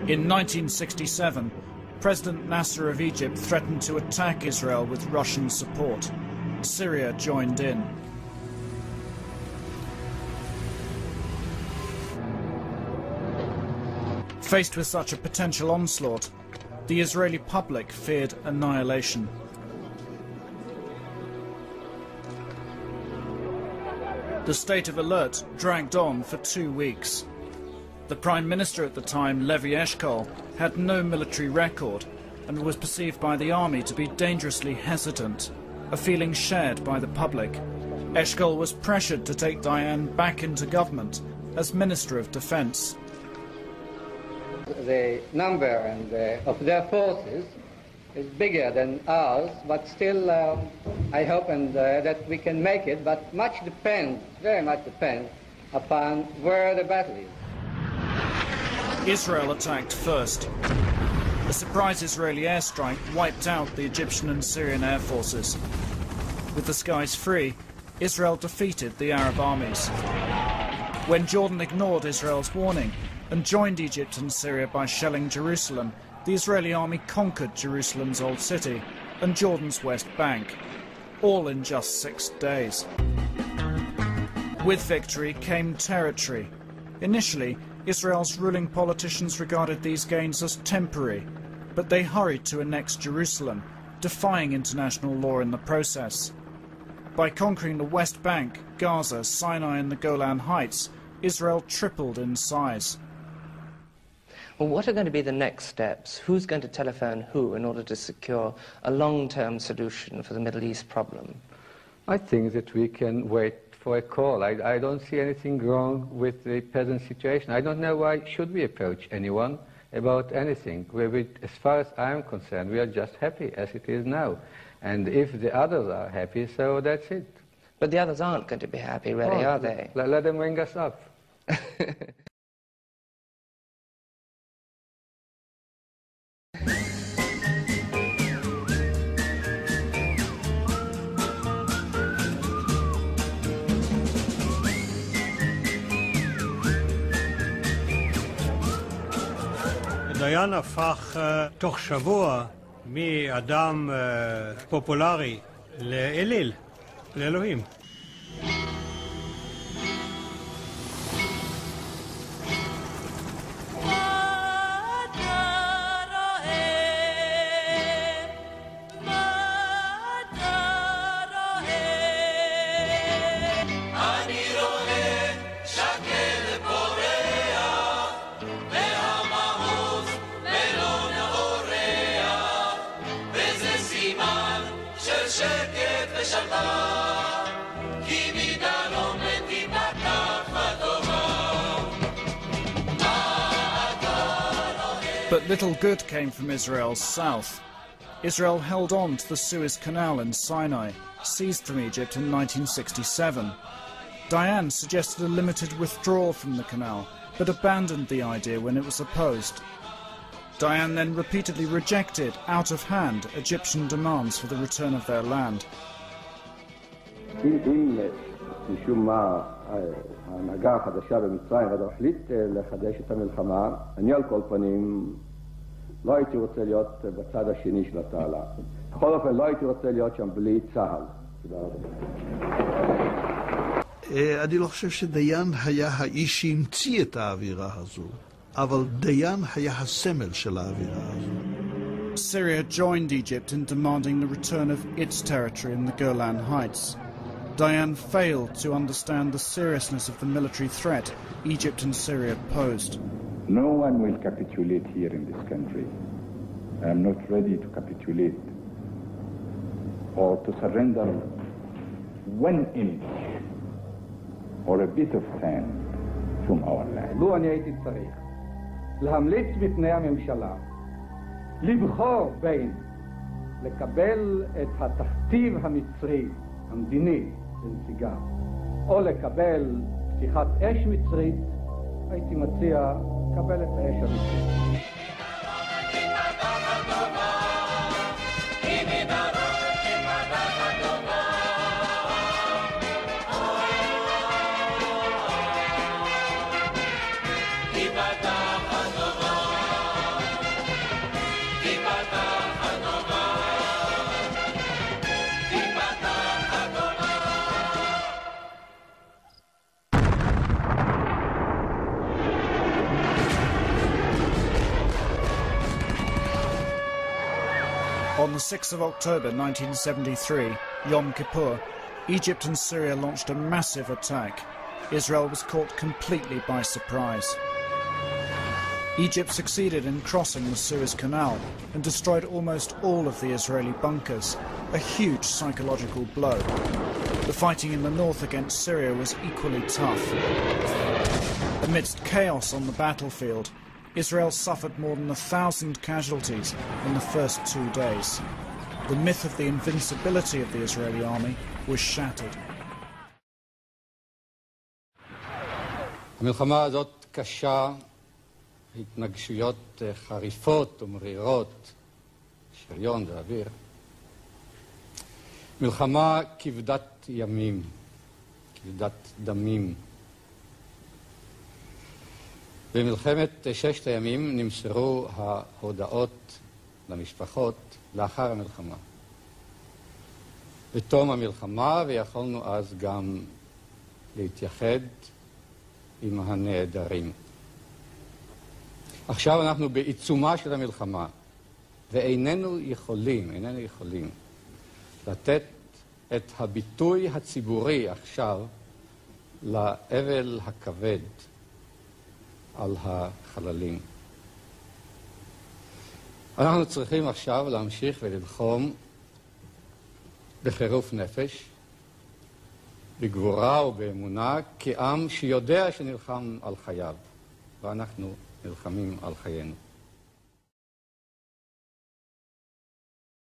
In 1967, President Nasser of Egypt threatened to attack Israel with Russian support. Syria joined in. Faced with such a potential onslaught, the Israeli public feared annihilation. The state of alert dragged on for 2 weeks. The Prime Minister at the time, Levi Eshkol, had no military record and was perceived by the army to be dangerously hesitant, a feeling shared by the public. Eshkol was pressured to take Dayan back into government as Minister of Defence. The number of their forces is bigger than ours, but still I hope that we can make it, but very much depends upon where the battle is. Israel attacked first. A surprise Israeli airstrike wiped out the Egyptian and Syrian air forces. With the skies free, Israel defeated the Arab armies. When Jordan ignored Israel's warning and joined Egypt and Syria by shelling Jerusalem, the Israeli army conquered Jerusalem's old city and Jordan's West Bank, all in just 6 days. With victory came territory. Initially, Israel's ruling politicians regarded these gains as temporary, but they hurried to annex Jerusalem, defying international law in the process. By conquering the West Bank, Gaza, Sinai and the Golan Heights, Israel tripled in size. Well, what are going to be the next steps? Who's going to telephone who in order to secure a long-term solution for the Middle East problem? I think that we can wait for a call. I don't see anything wrong with the present situation. I don't know why should we approach anyone about anything. As far as I'm concerned, we are just happy as it is now. And if the others are happy, so that's it. But the others aren't going to be happy, really, are they? Let them ring us up. דיין הפך תוך שבוע מאדם פופולרי לאליל, לאלוהים. But little good came from Israel's south. Israel held on to the Suez Canal in Sinai, seized from Egypt in 1967. Dayan suggested a limited withdrawal from the canal, but abandoned the idea when it was opposed. Dayan then repeatedly rejected, out of hand, Egyptian demands for the return of their land. משום מה ההנהגה החדשה במצרים החליט לחדש את המלחמה, אני על כל פנים לא הייתי רוצה להיות בצד השני של התעלה. בכל אופן לא הייתי רוצה להיות שם בלי צה"ל. תודה רבה. אני לא חושב שדיין היה האיש שהמציא את האווירה הזו, אבל דיין היה הסמל של האווירה הזו. Syria joined Egypt in demanding the return of its territory in the Golan Heights. Dayan failed to understand the seriousness of the military threat Egypt and Syria posed. No one will capitulate here in this country. I am not ready to capitulate or to surrender 1 inch or a bit of sand from our land. לו אני הייתי צריך להמליץ בפני הממשלה לבחור בין לקבל את התכתיב המצרי המדיני לנסיגה או לקבל פתיחת אש מצרית, הייתי מציע לקבל את האש המצרית. On the 6th of October 1973, Yom Kippur, Egypt and Syria launched a massive attack. Israel was caught completely by surprise. Egypt succeeded in crossing the Suez Canal and destroyed almost all of the Israeli bunkers, a huge psychological blow. The fighting in the north against Syria was equally tough. Amidst chaos on the battlefield, Israel suffered more than 1,000 casualties in the first 2 days. The myth of the invincibility of the Israeli army was shattered. המלחמה הזאת קשה, התנגשויות חריפות ומרירות, שריון ואוויר. מלחמה כבדת ימים, כבדת דמים. במלחמת ששת הימים נמסרו ההודעות למשפחות לאחר המלחמה. בתום המלחמה, ויכולנו אז גם להתייחד עם הנעדרים. עכשיו אנחנו בעיצומה של המלחמה, ואיננו יכולים לתת את הביטוי הציבורי עכשיו לאבל הכבד על החללים. אנחנו צריכים עכשיו להמשיך וללחום בחירוף נפש, בגבורה ובאמונה, כעם שיודע שנלחם על חייו, ואנחנו נלחמים על חיינו.